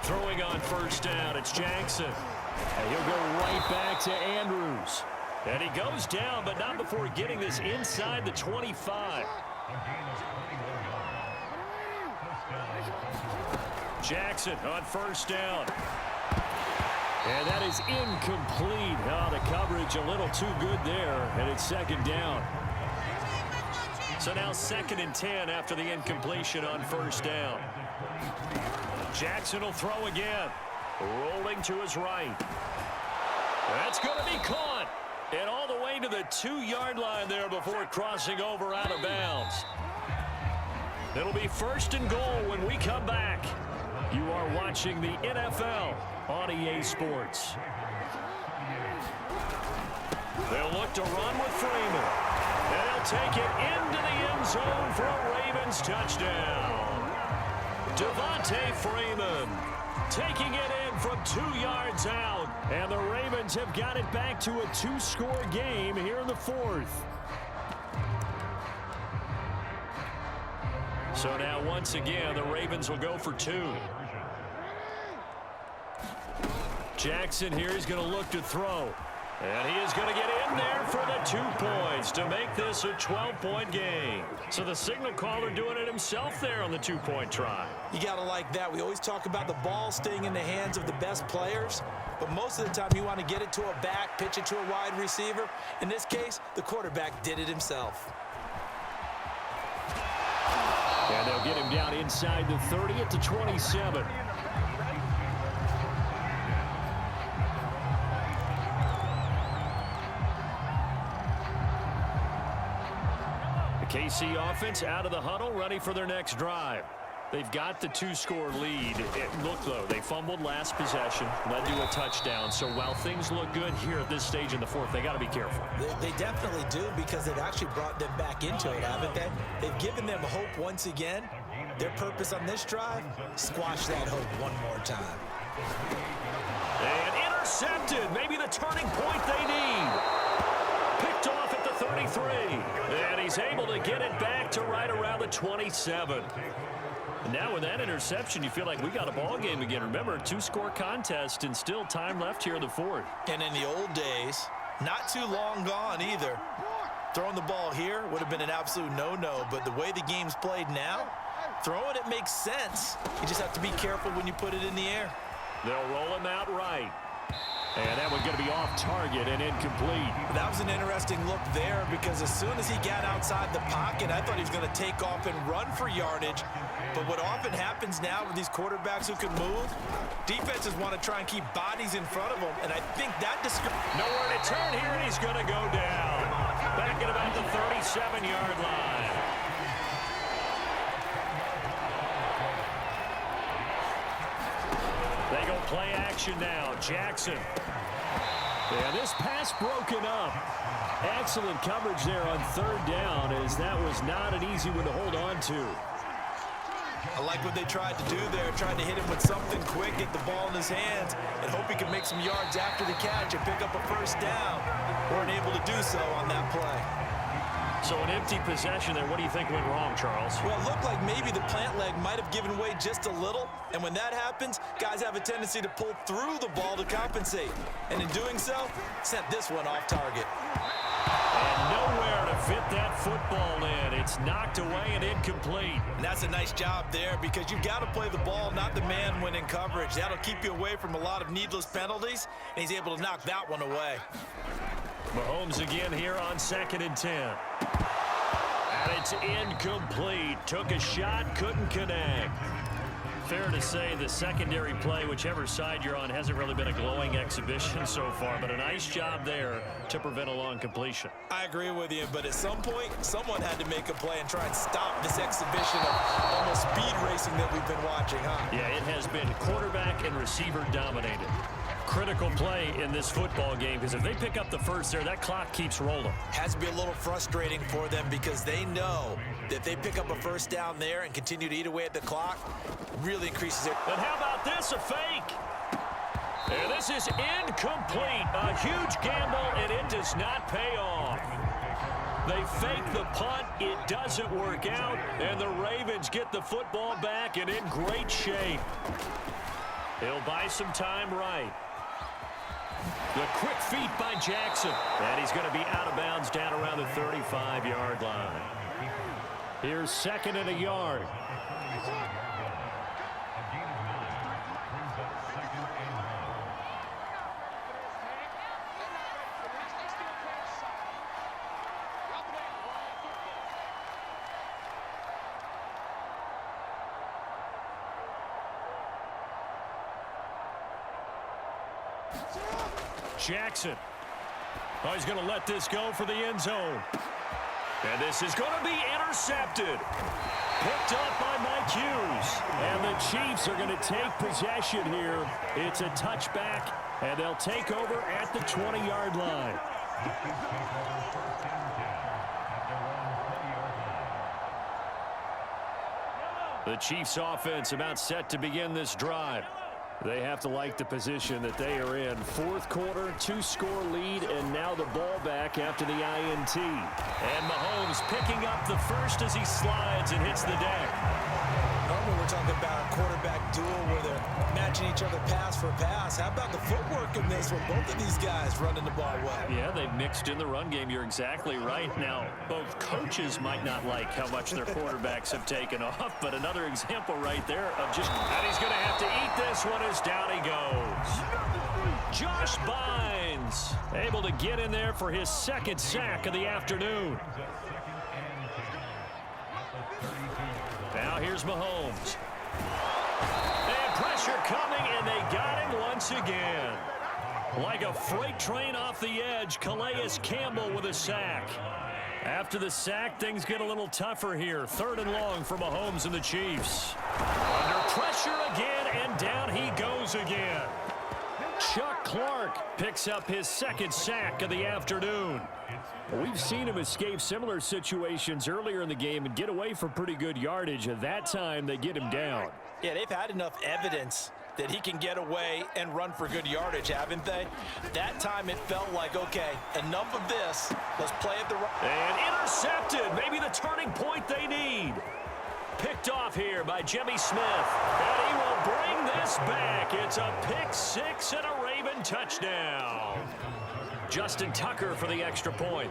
Throwing on first down, it's Jackson. And he'll go right back to Andrews. And he goes down, but not before getting this inside the 25. Jackson on first down. And that is incomplete. Oh, the coverage a little too good there, and it's second down. So now 2nd and 10 after the incompletion on first down. Jackson will throw again. Rolling to his right. That's going to be caught. And all the way to the 2-yard line there before crossing over out of bounds. It'll be 1st and goal when we come back. You are watching the NFL on EA Sports. They'll look to run with Freeman. And he'll take it into the end zone for a Ravens touchdown. Devontae Freeman taking it in from 2 yards out. And the Ravens have got it back to a 2-score game here in the 4th. So now once again the Ravens will go for 2. Jackson here is going to look to throw. And he is going to get in there for the 2 points to make this a 12-point game. So the signal caller doing it himself there on the 2-point try. You got to like that. We always talk about the ball staying in the hands of the best players. But most of the time you want to get it to a back, pitch it to a wide receiver. In this case, the quarterback did it himself. And they'll get him down inside the 30 at the 27. The KC offense out of the huddle, ready for their next drive. They've got the 2-score lead. Look, though, they fumbled last possession, led to a touchdown. So while things look good here at this stage in the 4th, they got to be careful. They definitely do, because they've actually brought them back into it, haven't they? They've given them hope once again. Their purpose on this drive, squash that hope one more time. And intercepted, maybe the turning point they need. Picked off at the 33. And he's able to get it back to right around the 27. And now with that interception, you feel like we got a ball game again. Remember, 2-score contest and still time left here in the 4th. And in the old days, not too long gone either. Throwing the ball here would have been an absolute no-no, but the way the game's played now, throwing it makes sense. You just have to be careful when you put it in the air. They'll roll him out right. And that one's going to be off target and incomplete. That was an interesting look there, because as soon as he got outside the pocket, I thought he was going to take off and run for yardage. But what often happens now with these quarterbacks who can move, defenses want to try and keep bodies in front of them, and I think that nowhere to turn here, and he's going to go down. Back at about the 37-yard line. They go play action now. Jackson. And this pass broken up. Excellent coverage there on 3rd down, as that was not an easy one to hold on to. I like what they tried to do there, trying to hit him with something quick, get the ball in his hands, and hope he can make some yards after the catch and pick up a first down. Weren't able to do so on that play. So an empty possession there. What do you think went wrong, Charles? Well, it looked like maybe the plant leg might have given way just a little. And when that happens, guys have a tendency to pull through the ball to compensate. And in doing so, sent this one off target. And nowhere to fit that football in. It's knocked away and incomplete. And that's a nice job there, because you've got to play the ball, not the man when in coverage. That'll keep you away from a lot of needless penalties. And he's able to knock that one away. Mahomes again here on 2nd and 10. And it's incomplete. Took a shot, couldn't connect. Fair to say the secondary play, whichever side you're on, hasn't really been a glowing exhibition so far, but a nice job there to prevent a long completion. I agree with you, but at some point, someone had to make a play and try and stop this exhibition of almost speed racing that we've been watching, huh? Yeah, it has been quarterback and receiver dominated. Critical play in this football game, because if they pick up the first there, that clock keeps rolling. Has to be a little frustrating for them, because they know that if they pick up a first down there and continue to eat away at the clock, really increases it. But how about this, a fake? And this is incomplete. A huge gamble, and it does not pay off. They fake the punt. It doesn't work out, and the Ravens get the football back and in great shape. He'll buy some time right. The quick feet by Jackson. And he's going to be out of bounds down around the 35-yard line. Here's 2nd and a yard. Jackson. Oh, he's going to let this go for the end zone. And this is going to be intercepted. Picked up by Mike Hughes. And the Chiefs are going to take possession here. It's a touchback, and they'll take over at the 20-yard line. The Chiefs offense about set to begin this drive. They have to like the position that they are in. 4th quarter, 2-score lead, and now the ball back after the INT. And Mahomes picking up the first as he slides and hits the deck. Normally we're talking about a quarterback duel where they're matching each other pass for pass. How about the footwork in this with both of these guys running the ball well? Yeah, they've mixed in the run game. You're exactly right. Now, both coaches might not like how much their quarterbacks have taken off, but another example right there of just, and he's going to have to eat this one as down he goes. Josh Bynes able to get in there for his 2nd sack of the afternoon. Now here's Mahomes. And pressure coming, and they got him once again. Like a freight train off the edge, Calais Campbell with a sack. After the sack, things get a little tougher here. 3rd and long for Mahomes and the Chiefs. Under pressure again, and down he goes again. Chuck Clark picks up his 2nd sack of the afternoon. We've seen him escape similar situations earlier in the game and get away for pretty good yardage. At that time, they get him down. Yeah, they've had enough evidence that he can get away and run for good yardage, haven't they? That time it felt like, okay, enough of this. Let's play it the right. And intercepted. Maybe the turning point they need. Picked off here by Jimmy Smith. And he will bring this back. It's a pick 6 and a Raven touchdown. Justin Tucker for the extra point.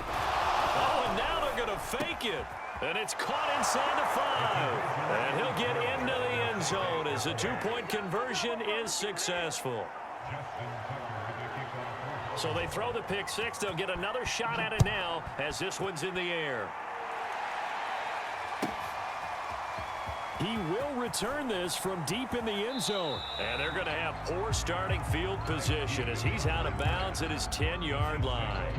Oh, and now they're going to fake it. And it's caught inside the 5. And he'll get into the end zone as the 2-point conversion is successful. So they throw the pick 6. They'll get another shot at it now as this one's in the air. He will return this from deep in the end zone. And they're going to have poor starting field position as he's out of bounds at his 10-yard line.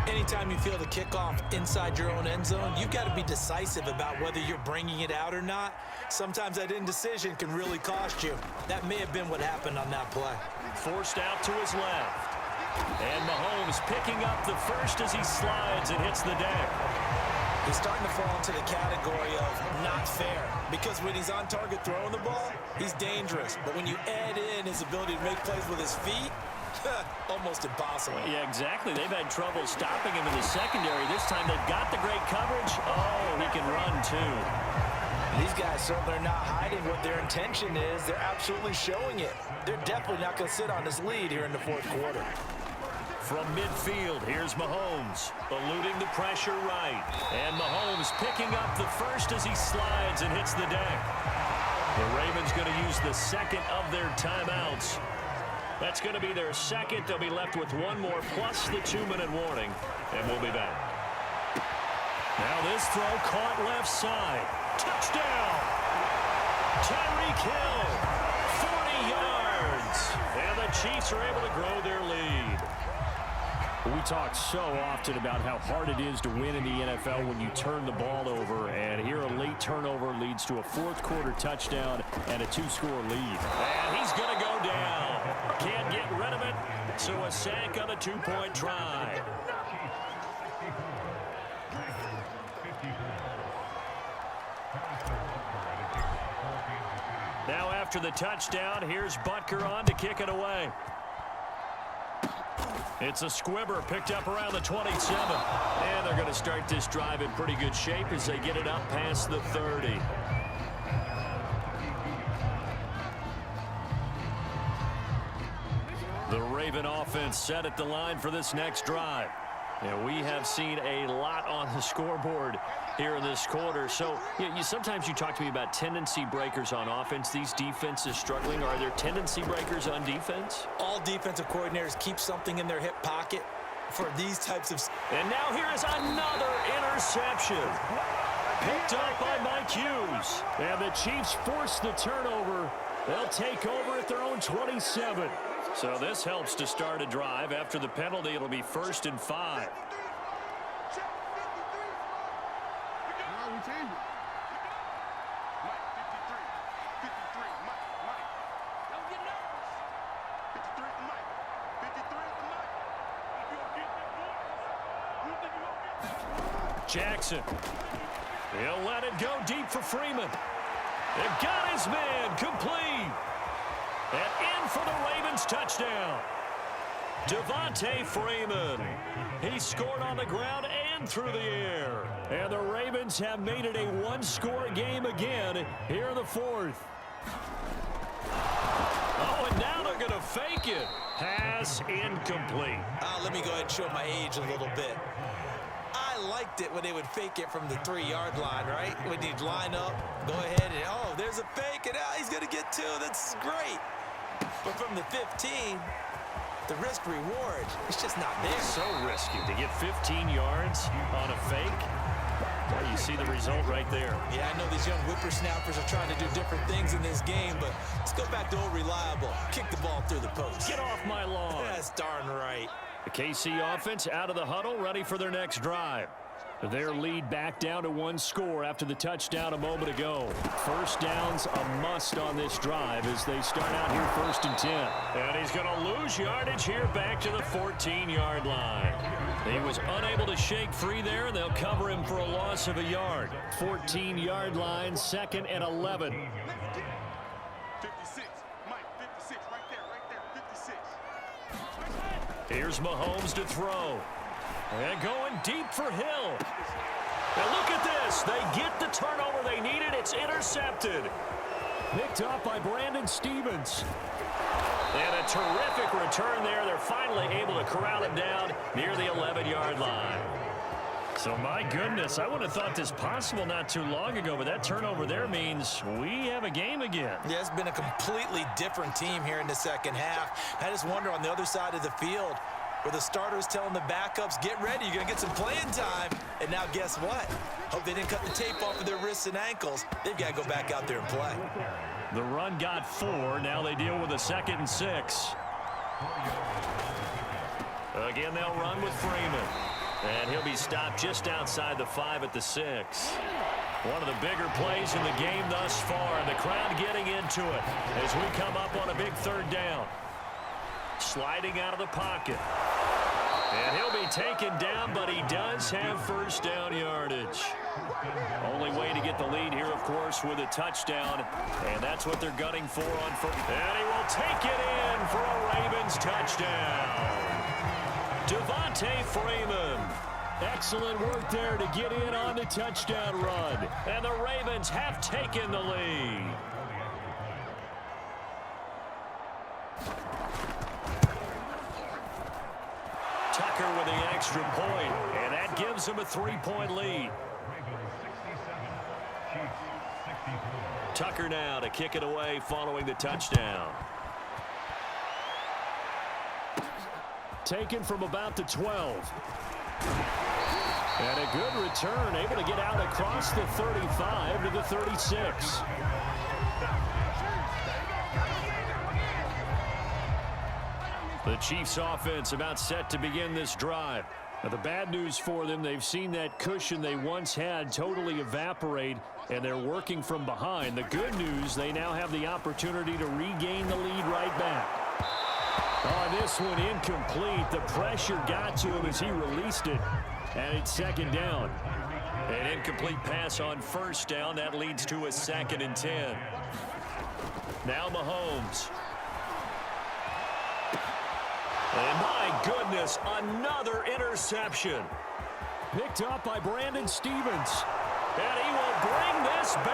Anytime you feel the kickoff inside your own end zone, you've got to be decisive about whether you're bringing it out or not. Sometimes that indecision can really cost you. That may have been what happened on that play. Forced out to his left. And Mahomes picking up the first as he slides and hits the deck. He's starting to fall into the category of not fair, because when he's on target throwing the ball, he's dangerous. But when you add in his ability to make plays with his feet, almost impossible. Yeah, exactly. They've had trouble stopping him in the secondary. This time they've got the great coverage. Oh, he can run too. These guys certainly are not hiding what their intention is. They're absolutely showing it. They're definitely not going to sit on this lead here in the 4th quarter. From midfield, here's Mahomes, eluding the pressure right. And Mahomes picking up the first as he slides and hits the deck. The Ravens going to use the 2nd of their timeouts. That's going to be their 2nd. They'll be left with one more, plus the 2-minute warning, and we'll be back. Now this throw caught left side. Touchdown! Tyreek Hill, 40 yards. And the Chiefs are able to grow their lead. We talk so often about how hard it is to win in the NFL when you turn the ball over, and here a late turnover leads to a 4th quarter touchdown and a 2-score lead. And he's going to go down. Can't get rid of it, so a sack on the 2-point try. Now after the touchdown, here's Butker on to kick it away. It's a squibber picked up around the 27. And they're going to start this drive in pretty good shape as they get it up past the 30. The Raven offense set at the line for this next drive. And we have seen a lot on the scoreboard here in this quarter. So sometimes you talk to me about tendency breakers on offense. These defenses struggling. Are there tendency breakers on defense? All defensive coordinators keep something in their hip pocket for these types of... And now here is another interception. Picked up by Mike Hughes. And the Chiefs force the turnover. They'll take over at their own 27. So this helps to start a drive. After the penalty, it'll be 1st and 5. Jackson. He'll let it go deep for Freeman. It got his man complete. And in for the Ravens touchdown. Devontae Freeman. He scored on the ground and through the air. And the Ravens have made it a one-score game again here in the 4th. Oh, and now they're going to fake it. Pass incomplete. Let me go ahead and show my age a little bit. I liked it when they would fake it from the 3-yard line, right? When you'd line up, go ahead and, oh, there's a fake, and he's going to get 2. That's great. But from the 15, the risk-reward, it's just not there. So risky to get 15 yards on a fake. Well, you see the result right there. Yeah, I know these young whippersnappers are trying to do different things in this game, but let's go back to old reliable. Kick the ball through the post. Get off my lawn. That's darn right. The KC offense out of the huddle, ready for their next drive. Their lead back down to 1 score after the touchdown a moment ago. First down's a must on this drive as they start out here 1st and 10. And he's going to lose yardage here back to the 14-yard line. He was unable to shake free there, and they'll cover him for a loss of a yard. 14-yard line, 2nd and 11. 56, Mike, 56, right there, 56. Here's Mahomes to throw. And going deep for Hill. And look at this. They get the turnover they needed. It's intercepted. Picked up by Brandon Stevens. And a terrific return there. They're finally able to corral him down near the 11-yard line. So, my goodness, I would have thought this possible not too long ago, but that turnover there means we have a game again. Yeah, it's been a completely different team here in the second half. I just wonder on the other side of the field, where the starters telling the backups, get ready, you're going to get some playing time. And now guess what? Hope they didn't cut the tape off of their wrists and ankles. They've got to go back out there and play. The run got 4. Now they deal with a 2nd and 6. Again, they'll run with Freeman. And he'll be stopped just outside the 5 at the 6. One of the bigger plays in the game thus far. And the crowd getting into it as we come up on a big 3rd down. Sliding out of the pocket. And he'll be taken down, but he does have 1st down yardage. Only way to get the lead here, of course, with a touchdown. And that's what they're gunning for on 1st. And he will take it in for a Ravens touchdown. Devontae Freeman. Excellent work there to get in on the touchdown run. And the Ravens have taken the lead. Tucker with the extra point, and that gives him a 3-point lead. Tucker now to kick it away following the touchdown. Taken from about the 12. And a good return, able to get out across the 35 to the 36. The Chiefs offense about set to begin this drive. Now, the bad news for them, they've seen that cushion they once had totally evaporate, and they're working from behind. The good news, they now have the opportunity to regain the lead right back. Oh, this one incomplete. The pressure got to him as he released it, and it's 2nd down. An incomplete pass on 1st down. That leads to a 2nd and 10. Now Mahomes. And my goodness, another interception. Picked up by Brandon Stevens. And he will bring this back.